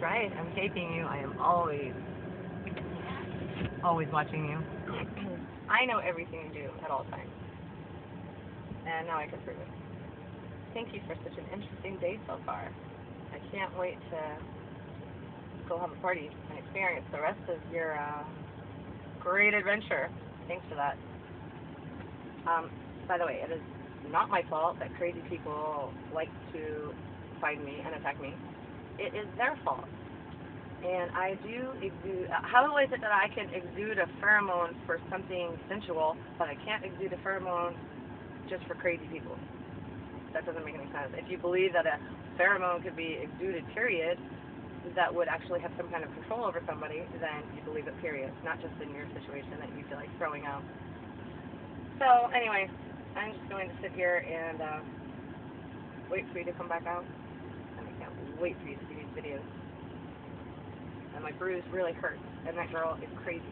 right. I'm taping you. I am always watching you. I know everything you do at all times. And now I can prove it. Thank you for such an interesting day so far. I can't wait to go have a party and experience the rest of your great adventure. Thanks for that. By the way, it is not my fault that crazy people like to find me and attack me. It is their fault. And I do exude. How is it that I can exude a pheromone for something sensual, but I can't exude a pheromone just for crazy people? That doesn't make any sense. If you believe that a pheromone could be exuded, period, that would actually have some kind of control over somebody, then you believe it, period. Not just in your situation that you feel like throwing out. So, anyway, I'm just going to sit here and wait for you to come back out. And I can't wait for you to see these videos. And my bruise really hurts, and that girl is crazy.